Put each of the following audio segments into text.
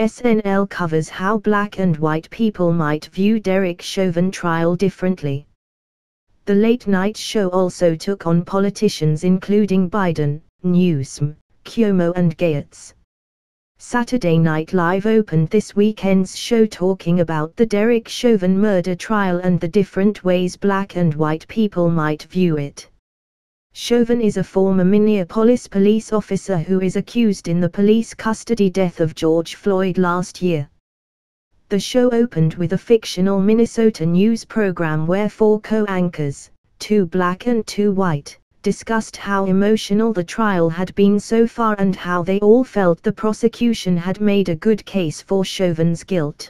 SNL covers how black and white people might view Derek Chauvin trial differently. The late-night show also took on politicians including Biden, Newsom, Cuomo and Gaetz. Saturday Night Live opened this weekend's show talking about the Derek Chauvin murder trial and the different ways black and white people might view it. Chauvin is a former Minneapolis police officer who is accused in the police custody death of George Floyd last year. The show opened with a fictional Minnesota news program where 4 co-anchors, 2 black and 2 white, discussed how emotional the trial had been so far and how they all felt the prosecution had made a good case for Chauvin's guilt.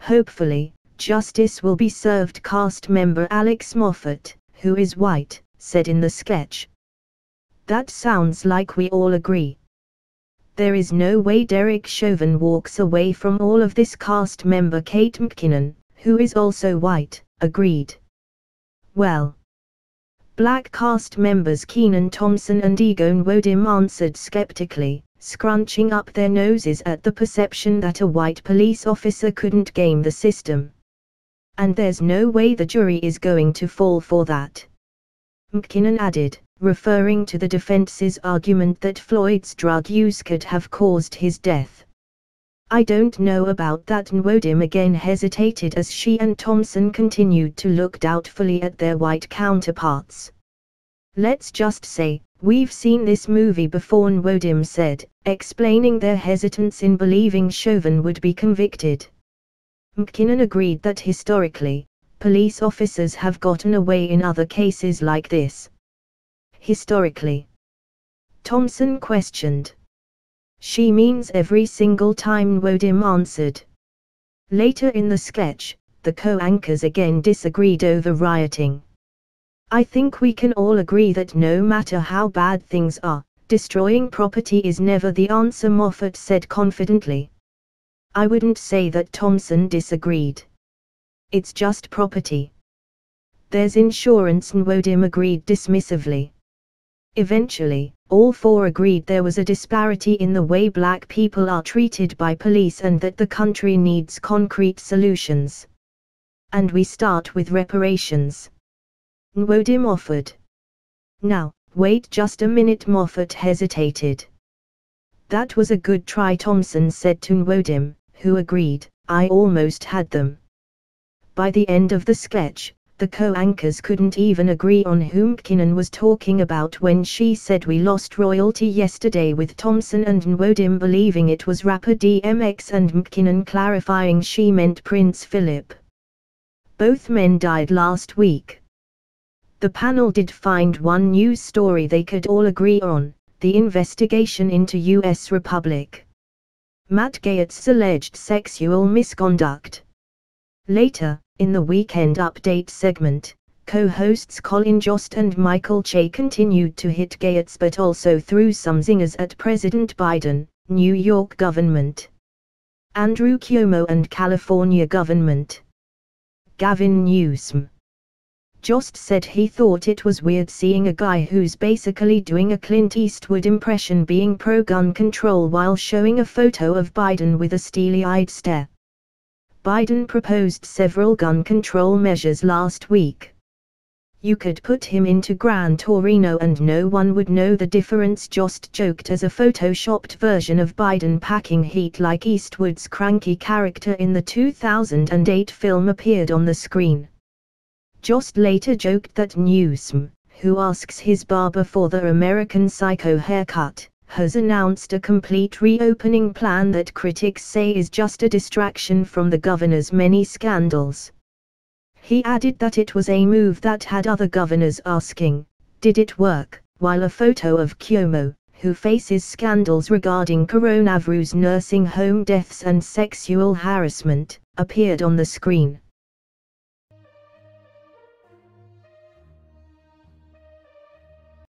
Hopefully, justice will be served, cast member Alex Moffat, who is white, said in the sketch. That sounds like we all agree. There is no way Derek Chauvin walks away from all of this, cast member Kate McKinnon, who is also white, agreed. Well, black cast members Kenan Thompson and Egon Wodim answered skeptically, scrunching up their noses at the perception that a white police officer couldn't game the system. And there's no way the jury is going to fall for that. McKinnon added, referring to the defense's argument that Floyd's drug use could have caused his death. I don't know about that. Wodim again hesitated as she and Thompson continued to look doubtfully at their white counterparts. Let's just say, we've seen this movie before, Wodim said, explaining their hesitance in believing Chauvin would be convicted. McKinnon agreed that historically, police officers have gotten away in other cases like this. Historically? Thompson questioned. She means every single time, Wodim answered. Later in the sketch, the co-anchors again disagreed over rioting. I think we can all agree that no matter how bad things are, destroying property is never the answer, Moffat said confidently. I wouldn't say that Thompson disagreed. It's just property. There's insurance, Wodim agreed dismissively. Eventually, all 4 agreed there was a disparity in the way black people are treated by police and that the country needs concrete solutions. And we start with reparations. Wodim offered. Now, wait just a minute, Moffat hesitated. That was a good try, Thompson said to Wodim, who agreed, I almost had them. By the end of the sketch, the co-anchors couldn't even agree on whom McKinnon was talking about when she said we lost royalty yesterday, with Thompson and Wodim believing it was rapper DMX and McKinnon clarifying she meant Prince Philip. Both men died last week. The panel did find one news story they could all agree on, the investigation into U.S. Republic. Matt Gaetz's alleged sexual misconduct. Later, in the Weekend Update segment, co-hosts Colin Jost and Michael Che continued to hit Gaetz but also threw some zingers at President Biden, New York government, Andrew Cuomo and California government, Gavin Newsom. Jost said he thought it was weird seeing a guy who's basically doing a Clint Eastwood impression being pro-gun control while showing a photo of Biden with a steely-eyed stare. Biden proposed several gun control measures last week. You could put him into Gran Torino and no one would know the difference, Jost joked as a photoshopped version of Biden packing heat like Eastwood's cranky character in the 2008 film appeared on the screen. Jost later joked that Newsom, who asks his barber for the American Psycho haircut, has announced a complete reopening plan that critics say is just a distraction from the governor's many scandals. He added that it was a move that had other governors asking, did it work, while a photo of Cuomo, who faces scandals regarding coronavirus, nursing home deaths and sexual harassment, appeared on the screen.